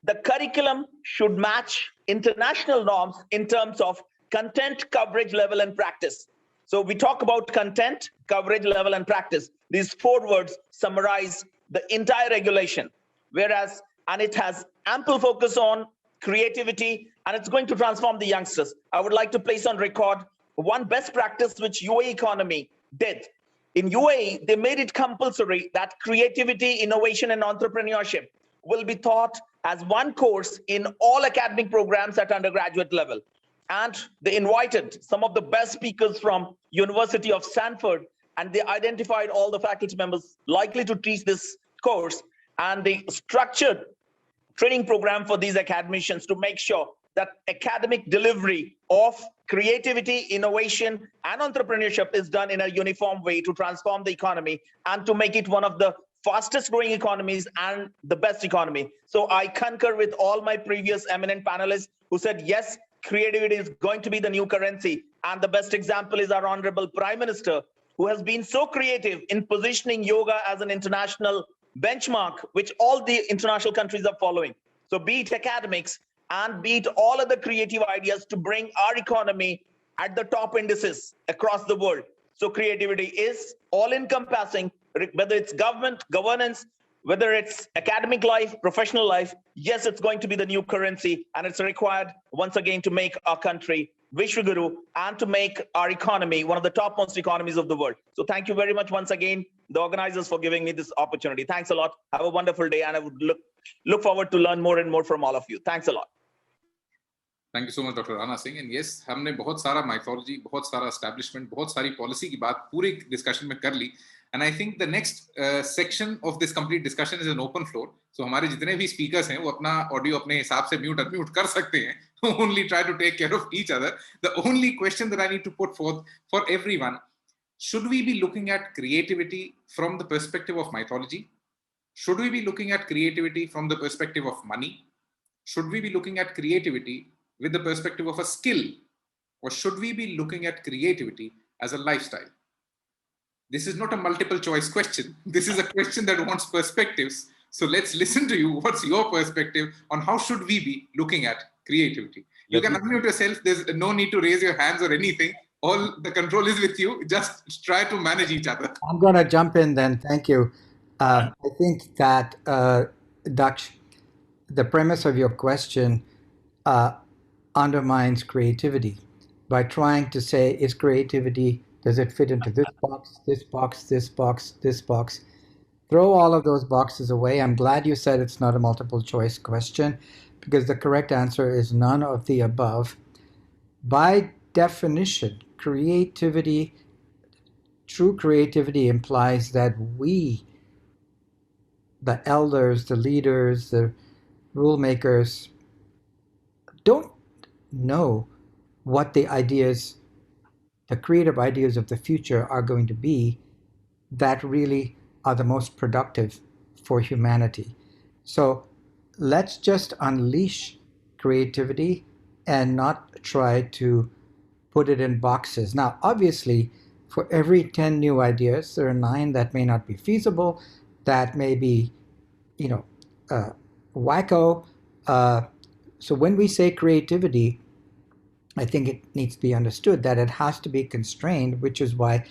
the curriculum should match international norms in terms of content, coverage, level, and practice. So we talk about content, coverage, level, and practice. These four words summarize the entire regulation, whereas, and it has ample focus on creativity, and it's going to transform the youngsters. I would like to place on record one best practice which UAE economy did. In UAE, they made it compulsory that creativity, innovation, and entrepreneurship will be taught as one course in all academic programs at undergraduate level. And they invited some of the best speakers from University of Stanford, and they identified all the faculty members likely to teach this course, and they structured training program for these academicians to make sure that academic delivery of creativity, innovation, and entrepreneurship is done in a uniform way to transform the economy and to make it one of the fastest growing economies and the best economy. So I concur with all my previous eminent panelists who said, yes, creativity is going to be the new currency. And the best example is our Honorable Prime Minister, who has been so creative in positioning yoga as an international benchmark, which all the international countries are following. So be it academics and be it all other creative ideas to bring our economy at the top indices across the world. So creativity is all encompassing, whether it's government, governance, whether it's academic life, professional life. Yes, it's going to be the new currency, and it's required once again to make our country Vishwaguru and to make our economy one of the topmost economies of the world. So thank you very much once again, the organizers, for giving me this opportunity. Thanks a lot. Have a wonderful day, and I would look forward to learn more and more from all of you. Thanks a lot. Thank you so much, Dr. Rana Singh. And yes, हमने बहुत सारा mythology, बहुत सारा establishment, बहुत सारी policy की बात पूरे discussion में कर ली. And I think the next section of this complete discussion is an open floor. So हमारे जितने भी speakers हैं वो अपना audio अपने हिसाब से mute unmute कर सकते हैं. Only try to take care of each other. The only question that I need to put forth for everyone: should we be looking at creativity from the perspective of mythology? Should we be looking at creativity from the perspective of money? Should we be looking at creativity with the perspective of a skill? Or should we be looking at creativity as a lifestyle? This is not a multiple choice question. This is a question that wants perspectives. So let's listen to you. What's your perspective on how should we be looking at creativity? You can unmute yourself. There's no need to raise your hands or anything. All the control is with you. Just try to manage each other. I'm going to jump in then. Thank you. I think that, Daksh, the premise of your question uh, undermines creativity by trying to say, is creativity, does it fit into this box, this box, this box, this box? Throw all of those boxes away. I'm glad you said it's not a multiple choice question because the correct answer is none of the above. By definition, creativity, true creativity implies that we, the elders, the leaders, the rule makers, don't know what the ideas, the creative ideas of the future are going to be that really are the most productive for humanity. So let's just unleash creativity and not try to put it in boxes. Now, obviously, for every 10 new ideas, there are 9 that may not be feasible, that may be, you know, uh, wacko. Uh, so when we say creativity, I think it needs to be understood that it has to be constrained, which is why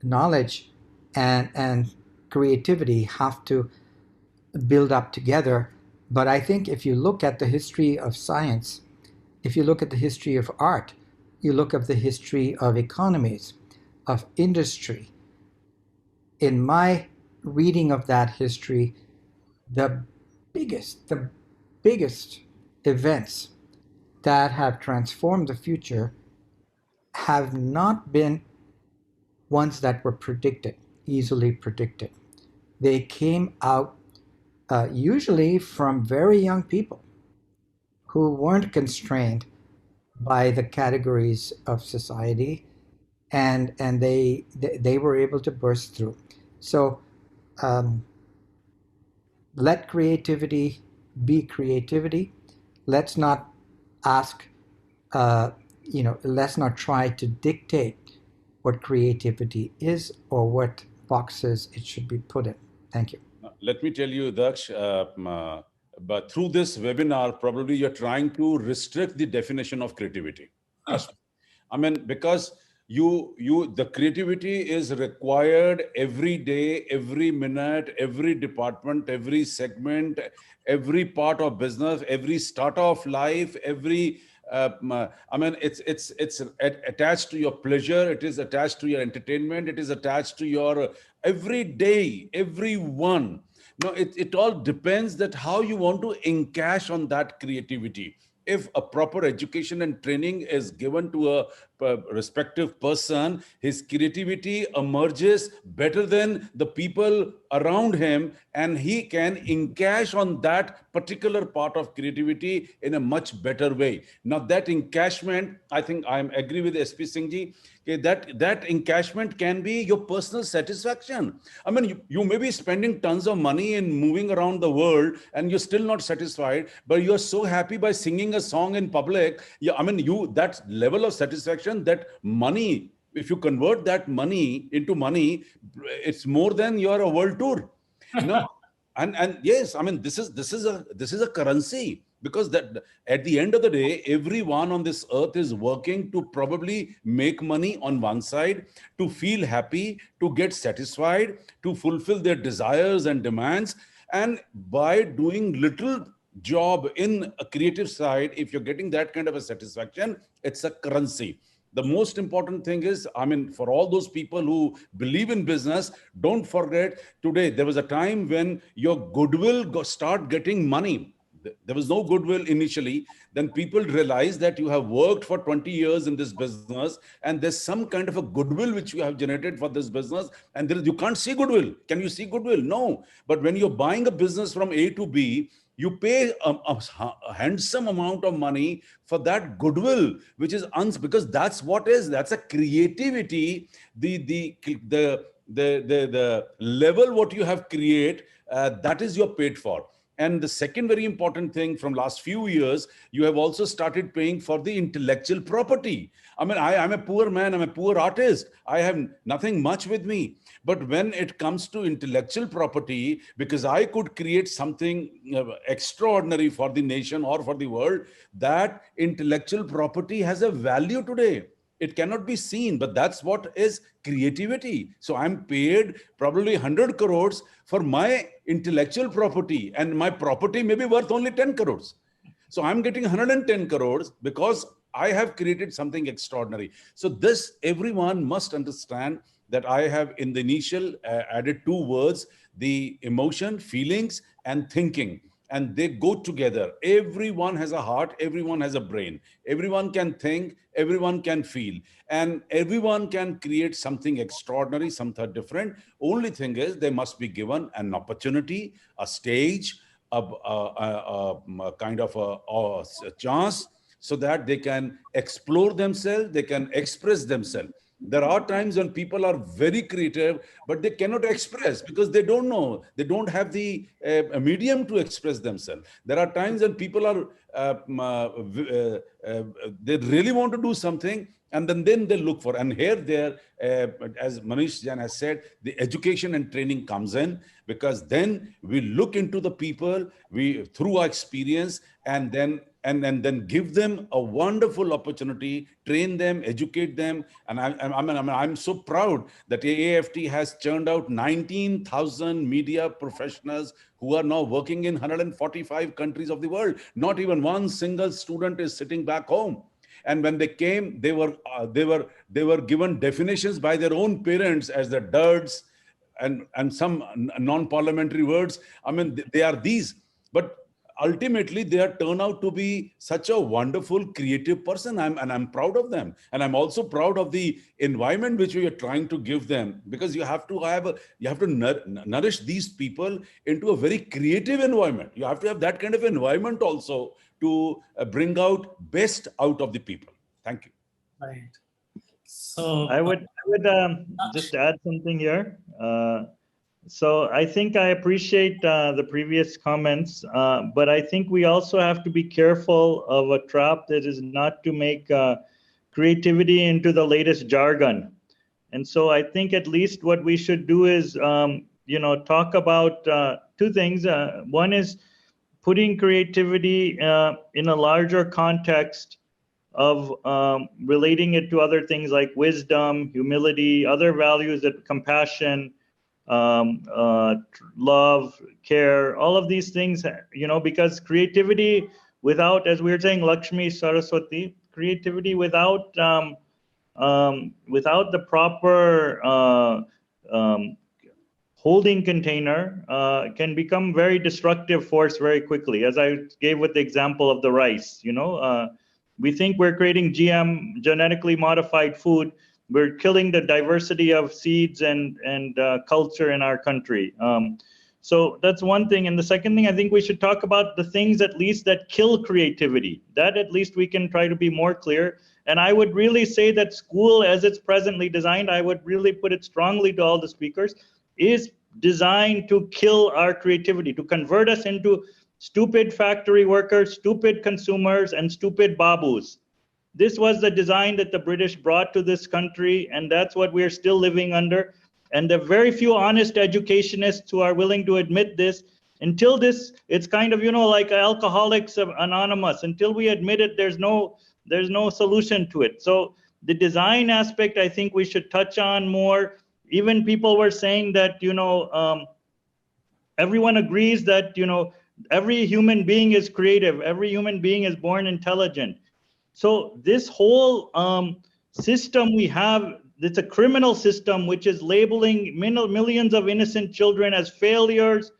knowledge and creativity have to build up together. But I think if you look at the history of science, if you look at the history of art, you look at the history of economies, of industry, in my reading of that history, the the biggest events that have transformed the future have not been ones that were predicted, easily predicted. They came out usually from very young people who weren't constrained by the categories of society, and they were able to burst through. So um, let creativity be creativity. Let's not ask, let's not try to dictate what creativity is or what boxes it should be put in. Thank you. Let me tell you, Daksh, but through this webinar, probably you're trying to restrict the definition of creativity. Trust me. I mean, because the creativity is required every day, every minute, every department, every segment, every part of business, every start of life, every I mean, it's attached to your pleasure. It is attached to your entertainment. It is attached to your every day, every one. No, it all depends that how you want to encash on that creativity. If a proper education and training is given to a respective person, his creativity emerges better than the people around him, and he can encash on that particular part of creativity in a much better way. Now, that encashment, I think I agree with SP Singh ji, that encashment can be your personal satisfaction. I mean, you may be spending tons of money in moving around the world and you're still not satisfied, but you're so happy by singing a song in public. Yeah, I mean, that level of satisfaction, that money, if you convert that money into money, it's more than your world tour. No, and yes, I mean, this is a currency, because that at the end of the day, everyone on this earth is working to probably make money on one side, to feel happy, to get satisfied, to fulfill their desires and demands. And by doing little job in a creative side, if you're getting that kind of a satisfaction, it's a currency. The most important thing is, I mean, for all those people who believe in business, don't forget, today there was a time when your goodwill start getting money. There was no goodwill initially. Then people realize that you have worked for 20 years in this business, and there's some kind of a goodwill which you have generated for this business, and you can't see goodwill. Can you see goodwill? No. But when you're buying a business from A to B, you pay a handsome amount of money for that goodwill, which is because that's a creativity. The level what you have created, that is you're paid for. And the second very important thing, from last few years, you have also started paying for the intellectual property. I mean, I'm a poor man, I'm a poor artist. I have nothing much with me. But when it comes to intellectual property, because I could create something extraordinary for the nation or for the world, that intellectual property has a value today. It cannot be seen, but that's what is creativity. So I'm paid probably 100 crores for my intellectual property, and my property may be worth only 10 crores. So I'm getting 110 crores because I have created something extraordinary. So this, everyone must understand that I have in the initial added two words, the emotion, feelings, and thinking. And they go together. Everyone has a heart, everyone has a brain. Everyone can think, everyone can feel, and everyone can create something extraordinary, something different. Only thing is they must be given an opportunity, a stage, a kind of a chance, so that they can explore themselves, they can express themselves. There are times when people are very creative, but they cannot express because they don't know. They don't have the medium to express themselves. There are times when people are, they really want to do something, and then they look for. And here, as Manish Jain has said, the education and training comes in, because then we look into the people, through our experience, and then give them a wonderful opportunity, train them, educate them. And I'm so proud that AAFT has churned out 19,000 media professionals who are now working in 145 countries of the world. Not even one single student is sitting back home. And when they came, they were given definitions by their own parents as the duds and some non-parliamentary words. I mean, they are these, but ultimately they are turned out to be such a wonderful creative person. I'm proud of them. And I'm also proud of the environment which we are trying to give them, because you have to nourish these people into a very creative environment. You have to have that kind of environment also to bring out best out of the people. Thank you. Right. So I would just add something here. So I think I appreciate the previous comments, but I think we also have to be careful of a trap that is not to make creativity into the latest jargon. And so I think at least what we should do is, talk about two things. One is putting creativity in a larger context of relating it to other things like wisdom, humility, other values, that compassion, love, care, all of these things, because creativity without, as we were saying, Lakshmi Saraswati, creativity without the proper holding container can become very destructive force very quickly, as I gave with the example of the rice. We think we're creating GM, genetically modified food. We're killing the diversity of seeds and culture in our country. So that's one thing. And the second thing, I think we should talk about the things at least that kill creativity. That at least we can try to be more clear. And I would really say that school, as it's presently designed, I would really put it strongly to all the speakers, is designed to kill our creativity, to convert us into stupid factory workers, stupid consumers, and stupid babus. This was the design that the British brought to this country, and that's what we're still living under. And there are very few honest educationists who are willing to admit this. Until this, it's kind of, like Alcoholics Anonymous. Until we admit it, there's no solution to it. So the design aspect, I think we should touch on more. Even people were saying that, everyone agrees that, every human being is creative. Every human being is born intelligent. So this whole system we have, it's a criminal system which is labeling millions of innocent children as failures,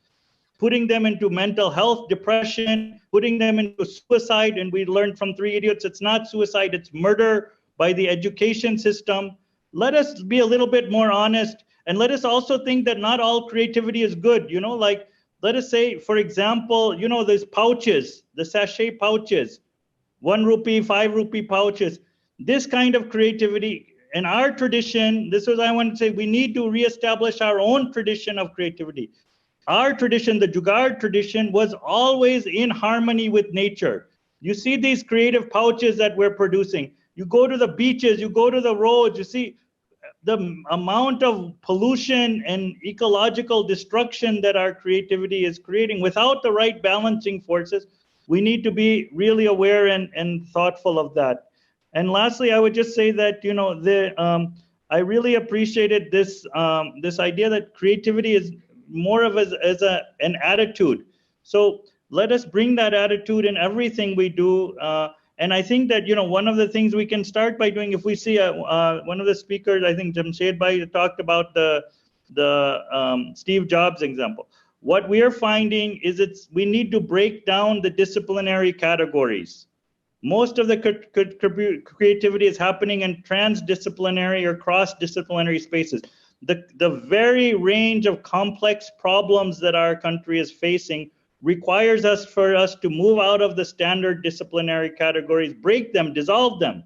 putting them into mental health, depression, putting them into suicide. And we learned from Three Idiots, it's not suicide, it's murder by the education system. Let us be a little bit more honest, and let us also think that not all creativity is good. Like, let us say, for example, these pouches, the sachet pouches, 1 rupee, 5 rupee pouches. This kind of creativity in our tradition, this is, I want to say, we need to reestablish our own tradition of creativity. Our tradition, the Jugaad tradition, was always in harmony with nature. You see these creative pouches that we're producing. You go to the beaches, you go to the roads, you see the amount of pollution and ecological destruction that our creativity is creating. Without the right balancing forces, we need to be really aware and thoughtful of that. And lastly, I would just say that, you know, I really appreciated this this idea that creativity is more of an attitude. So let us bring that attitude in everything we do. And I think that, you know, one of the things we can start by doing, if we see one of the speakers, I think Jamshed Bharucha talked about the Steve Jobs example. What we are finding is we need to break down the disciplinary categories. Most of the creativity is happening in transdisciplinary or cross-disciplinary spaces. The very range of complex problems that our country is facing requires for us to move out of the standard disciplinary categories, break them, dissolve them,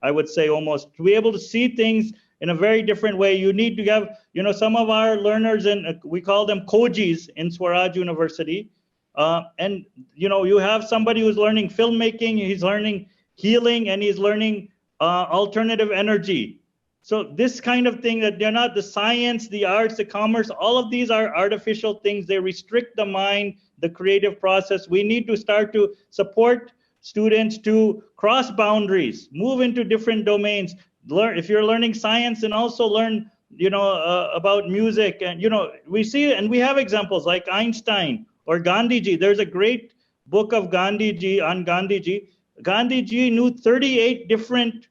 I would say, almost, to be able to see things in a very different way. You need to have, you know, some of our learners, and we call them Kojis in Swaraj University. And, you know, you have somebody who's learning filmmaking, he's learning healing, and he's learning alternative energy. So this kind of thing, that they're not the science, the arts, the commerce, all of these are artificial things. They restrict the mind, the creative process. We need to start to support students to cross boundaries, move into different domains. Learn, if you're learning science, and also learn, you know, about music. And, you know, we see, and we have examples like Einstein or Gandhiji. There's a great book of Gandhiji on Gandhiji. Gandhiji knew 38 different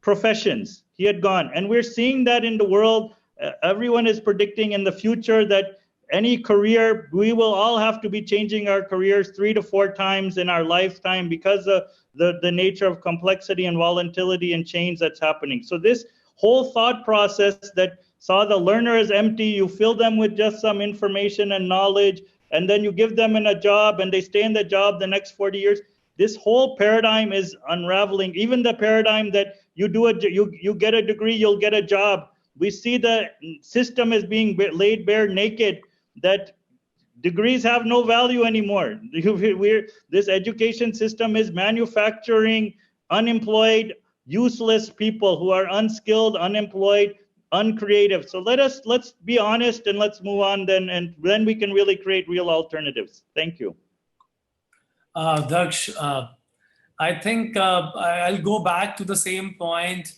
professions he had gone. And we're seeing that in the world. Everyone is predicting in the future that any career, we will all have to be changing our careers 3 to 4 times in our lifetime because of the nature of complexity and volatility and change that's happening. So this whole thought process that saw the learner as empty, you fill them with just some information and knowledge, and then you give them in a job and they stay in the job the next 40 years. This whole paradigm is unraveling. Even the paradigm that you get a degree, you'll get a job. We see the system is being laid bare naked, that degrees have no value anymore. This education system is manufacturing unemployed, useless people who are unskilled, unemployed, uncreative. So let's be honest and let's move on then, and then we can really create real alternatives. Thank you. Daksh, I think I'll go back to the same point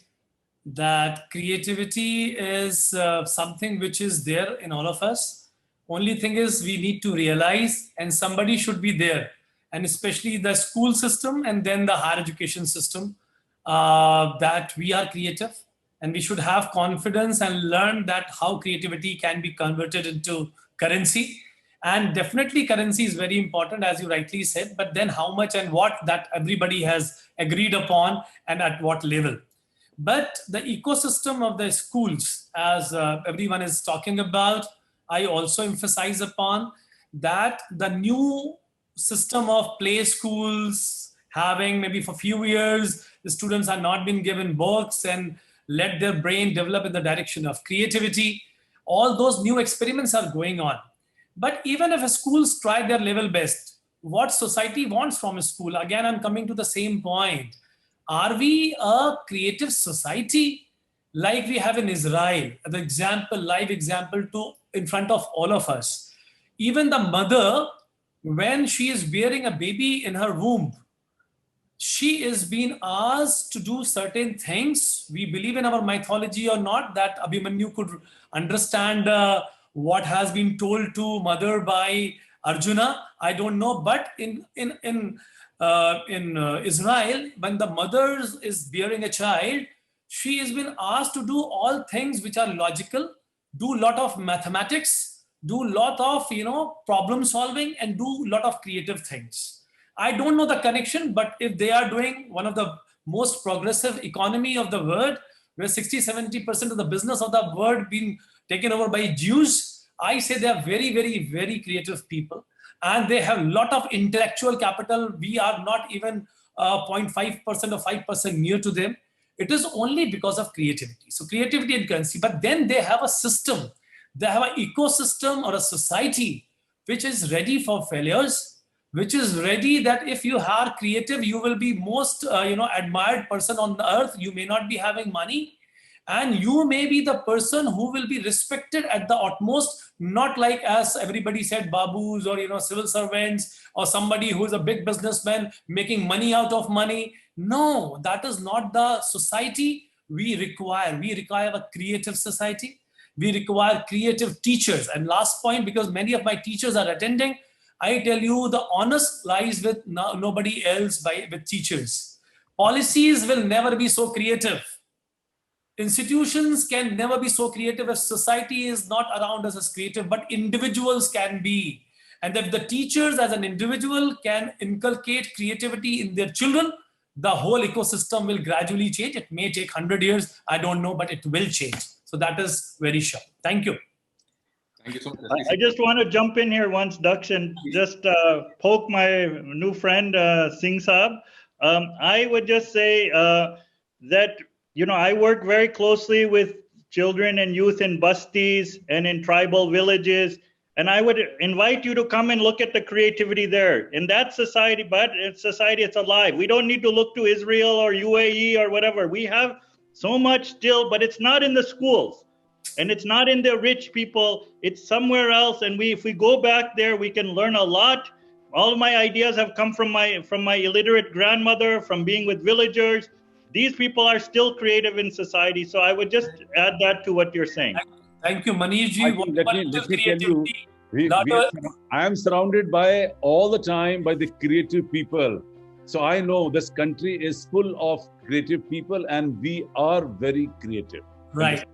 that creativity is something which is there in all of us. Only thing is we need to realize, and somebody should be there, and especially the school system and then the higher education system, that we are creative, and we should have confidence and learn that how creativity can be converted into currency. And definitely currency is very important, as you rightly said, but then how much and what, that everybody has agreed upon and at what level. But the ecosystem of the schools, as everyone is talking about, I also emphasize upon that the new system of play schools, having maybe for a few years, the students are not being given books and let their brain develop in the direction of creativity. All those new experiments are going on. But even if schools try their level best, what society wants from a school, again, I'm coming to the same point. Are we a creative society like we have in Israel? The example, live example in front of all of us. Even the mother, when she is bearing a baby in her womb, she is being asked to do certain things. We believe in our mythology or not that Abhimanyu could understand what has been told to mother by Arjuna. I don't know, but in Israel, when the mother is bearing a child, she has been asked to do all things which are logical, do a lot of mathematics, do a lot of problem solving, and do a lot of creative things. I don't know the connection, but if they are doing one of the most progressive economy of the world, where 60-70% of the business of the world being taken over by Jews, I say they are very, very, very creative people, and they have a lot of intellectual capital. We are not even 0.5% or 5% near to them. It is only because of creativity. So creativity and currency, but then they have a system, they have an ecosystem or a society which is ready for failures, which is ready that if you are creative, you will be most admired person on the earth. You may not be having money, and you may be the person who will be respected at the utmost, not like as everybody said, babus or civil servants or somebody who is a big businessman making money out of money. No, that is not the society we require. We require a creative society. We require creative teachers. And last point, because many of my teachers are attending, I tell you the honest lies with nobody else with teachers. Policies will never be so creative. Institutions can never be so creative if society is not around us as creative, but individuals can be. And if the teachers as an individual can inculcate creativity in their children, the whole ecosystem will gradually change. It may take 100 years, I don't know, but it will change. So that is very sure. Thank you. Thank you so much. I just want to jump in here once, Daksh, and just poke my new friend, Singh Saab. I would just say that, I work very closely with children and youth in bastis and in tribal villages. And I would invite you to come and look at the creativity there. In that society, but in society, it's alive. We don't need to look to Israel or UAE or whatever. We have so much still, but it's not in the schools. And it's not in the rich people. It's somewhere else. And if we go back there, we can learn a lot. All of my ideas have come from my illiterate grandmother, from being with villagers. These people are still creative in society. So I would just add that to what you're saying. Thank you, Manish ji. Let me tell you, I am surrounded by all the time by the creative people. So I know this country is full of creative people and we are very creative. Right.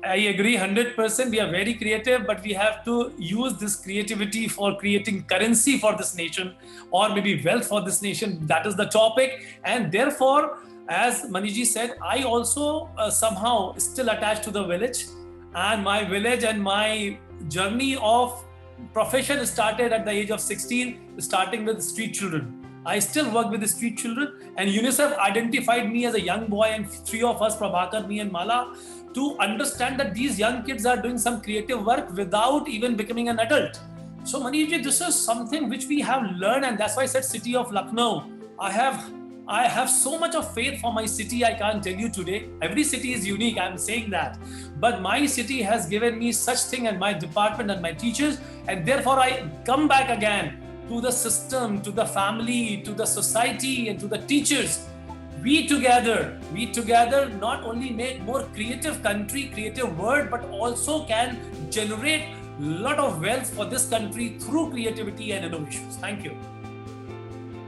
I agree 100%. We are very creative, but we have to use this creativity for creating currency for this nation or maybe wealth for this nation. That is the topic. And therefore, as Maniji said, I also somehow still attached to the village, and my village and my journey of profession started at the age of 16, starting with street children. I still work with the street children, and UNICEF identified me as a young boy, and three of us, Prabhakar, me and Mala, to understand that these young kids are doing some creative work without even becoming an adult. So Maniji, this is something which we have learned, and that's why I said city of Lucknow. I have so much of faith for my city, I can't tell you today. Every city is unique, I'm saying that. But my city has given me such thing, and my department and my teachers, and therefore I come back again to the system, to the family, to the society, and to the teachers. We together not only make more creative country, creative world, but also can generate a lot of wealth for this country through creativity and innovations. Thank you.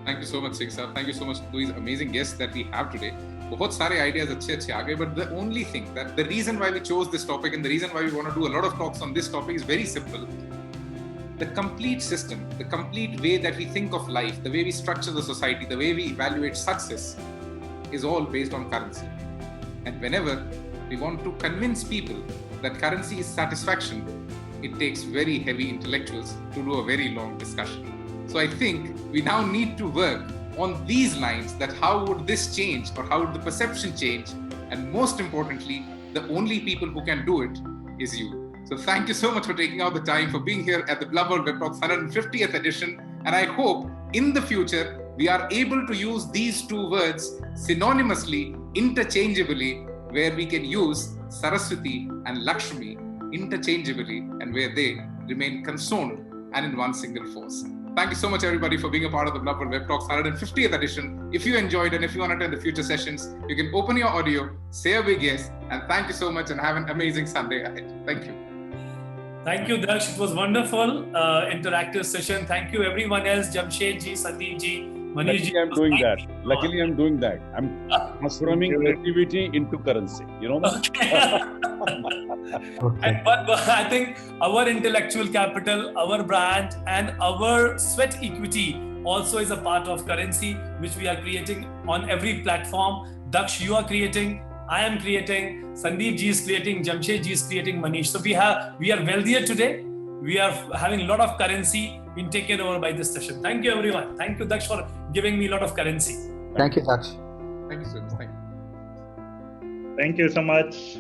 Thank you so much, Singh sir. Thank you so much to these amazing guests that we have today. बहुत सारे ideas अच्छे आ गए, but the only thing that the reason why we chose this topic and the reason why we want to do a lot of talks on this topic is very simple. The complete system, the complete way that we think of life, the way we structure the society, the way we evaluate success is all based on currency. And whenever we want to convince people that currency is satisfaction, it takes very heavy intellectuals to do a very long discussion. So I think we now need to work on these lines, that how would this change or how would the perception change? And most importantly, the only people who can do it is you. So thank you so much for taking out the time, for being here at the Blub World Web Talks 150th edition. And I hope in the future, we are able to use these two words synonymously, interchangeably, where we can use Saraswati and Lakshmi interchangeably, and where they remain consonant and in one single force. Thank you so much, everybody, for being a part of the Blub World Web Talks 150th edition. If you enjoyed and if you want to attend the future sessions, you can open your audio, say a big yes, and thank you so much and have an amazing Sunday ahead. Thank you. Thank you, Daksh. It was wonderful interactive session. Thank you, everyone else, Jamshed ji, Sandeep ji, Manish ji. Luckily, I'm doing that. I'm transforming creativity into currency. You know that? Okay. But I think our intellectual capital, our brand, and our sweat equity also is a part of currency, which we are creating on every platform. Daksh, you are creating. I am creating, Sandeep ji is creating, Jamshed ji is creating, Manish. So we are wealthier today. We are having a lot of currency being taken over by this session. Thank you, everyone. Thank you, Daksh, for giving me a lot of currency. Thank you, Daksh. Thank you so much. Thank you. Thank you so much.